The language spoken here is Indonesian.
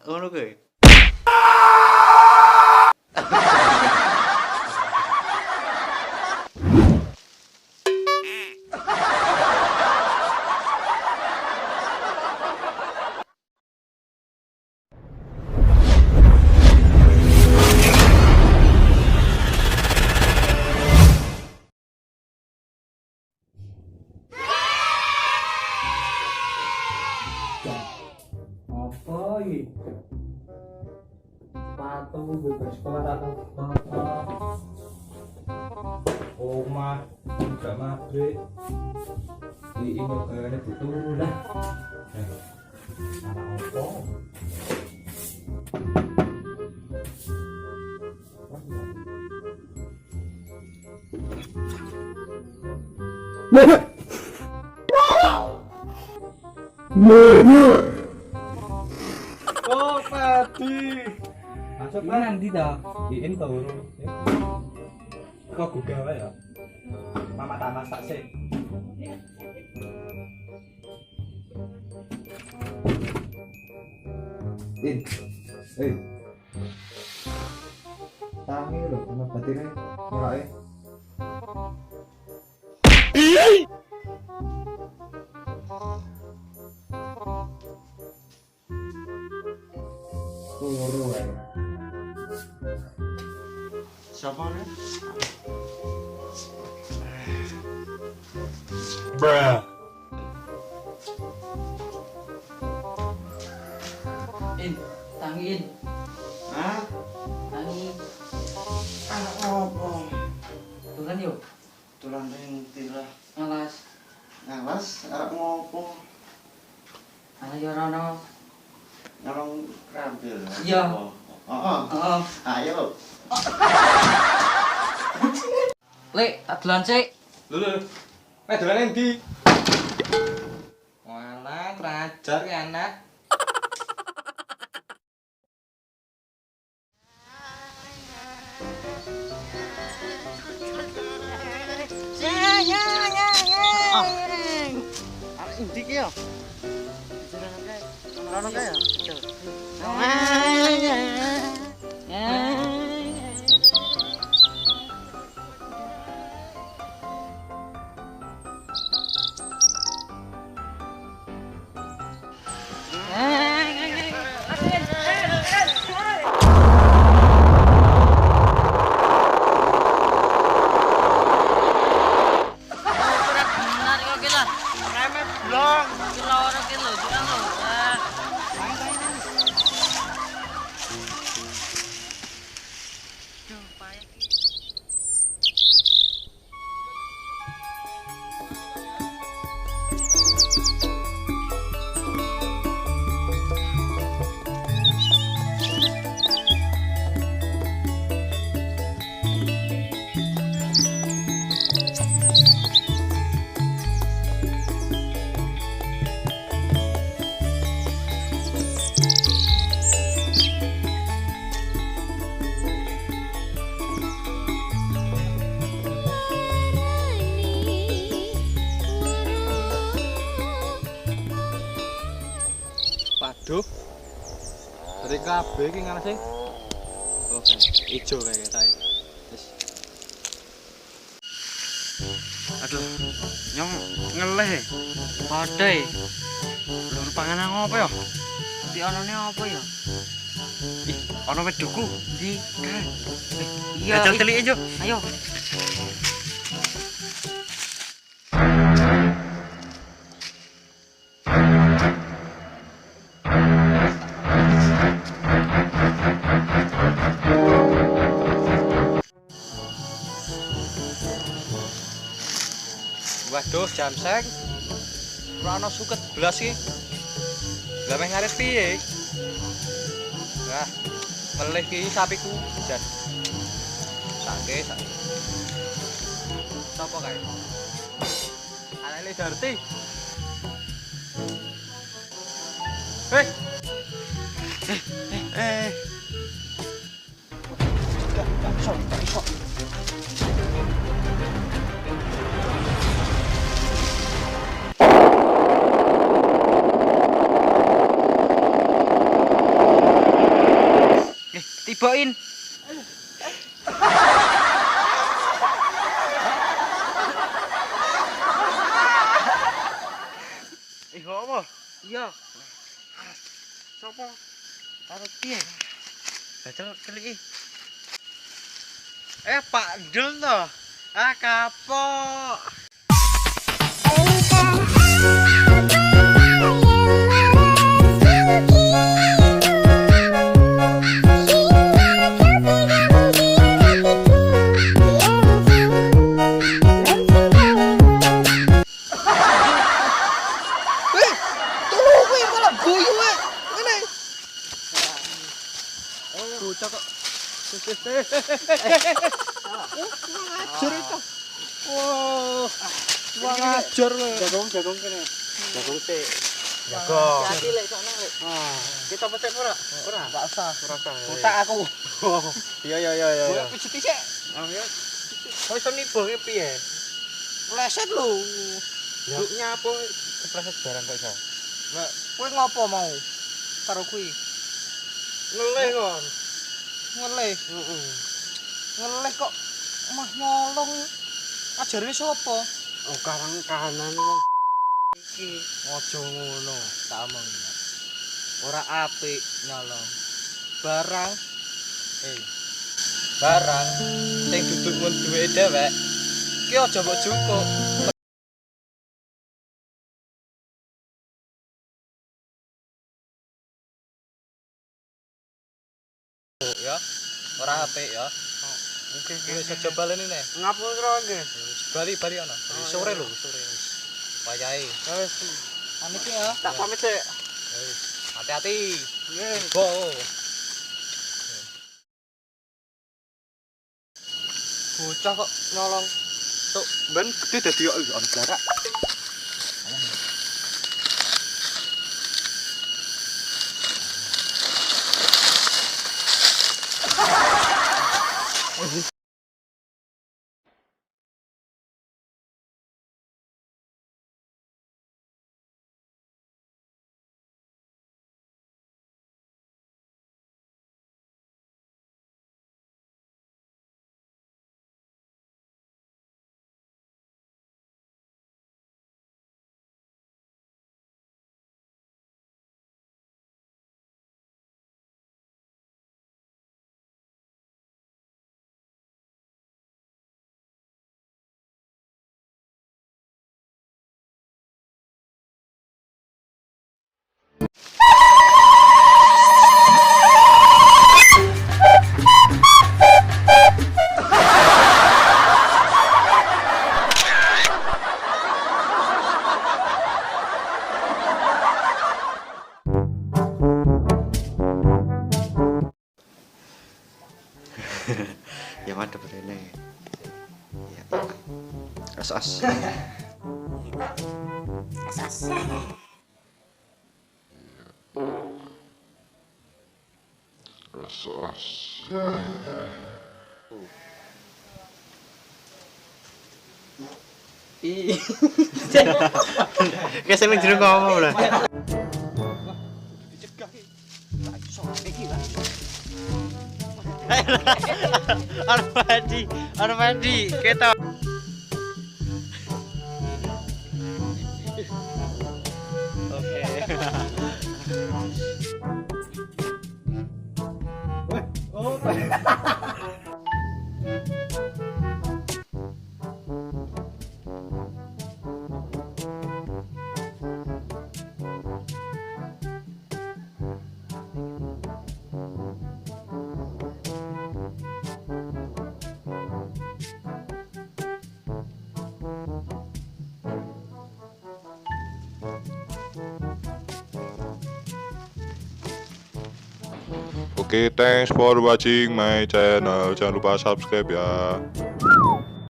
ngono kuwi. Apa iki? Sepatu bebas sekolah atau apa? Omah juga mabrik. Ini kayaknya butuh lah. Anak apa? Oh, Padi. Masuk kan nanti dah. Diin tau. Kok gugah wae ya? Mama tak masak sih. Tangi lho, ana batine mulai. Turu wae. Siapa nih? Bruh. Tangin. Hah? Tangi. Anak apa? Tulan yuk. Tulang rintil lah. Ngalas. Ngawas, arep ngopo? Ayo rono. Nyolong krambil. Iya. Heeh. Heeh. Ayo. Lek, tak dolan sik. Lho. Dolan endi? Walah, rajar ki anak. Arek endi ki ya? Rono kae ya? Waduh. Dari kabeh iki ngene sih. Oh, ijo kayak tae. Wis. Aduh, nyong ngeleh. Padhe. Lur panganan ngopo ya? Di onone apa ya? Ih, ana weduku. Di. Kae. Iya. Jajal telik aja. Ayo. Waduh, jamsek. Ora ana suket blas iki. Lah meh ngarep piye? Nah, melih ki sapiku jan. Sake. Sopo kae? Anake Darti. Hei. Gak iso. jebokin. Ih, apa? Iya. Sopo? Karo piye? Bacel keliki. Pak Dul to. Ah, kapok. Bocah kok. Ajar itu. Wah. Wah ajar kowe. Jagung kene. Jagung sik. Jagung. Hati lek sono lek. Kita petik ora? Ora. Enggak usah. Ora usah. Kotak aku. Iya. Kowe pijet sik. Oh ya. Kok iso nibonge piye? Leset lho. Ya nyapo kepleset barang kok iso. Lah, kowe ngopo mau? Karo kuwi. Ngelih kon. Ngelih. Heeh. Ngelih kok mah nyolong. Ajarane sapa? Oh, karang kanan wong iki. Aja ngono, tak omong. Ora apik nyolong. Barang barang sing duduk mun duwe dhewek ki aja mbok jukuk. Ya, ora apik ya. Oke. Wis aja baleni nek. Ngapura nggih. Bali ana. Sore lho, sore wis. Wayahe. Wis. Pamit ya. Tak pamit sik. Wis. Hati-hati. Nggih. Bo. Bocah kok nyolong. Tuk, ben gede dadi kok ana blarak. Ya madhep rene. Ya. As. Kayak sing jero ngomong lho. Dicegah ki. Tak iso iki lah. Armadi, kita. Oke, thanks for watching my channel. Jangan lupa subscribe ya.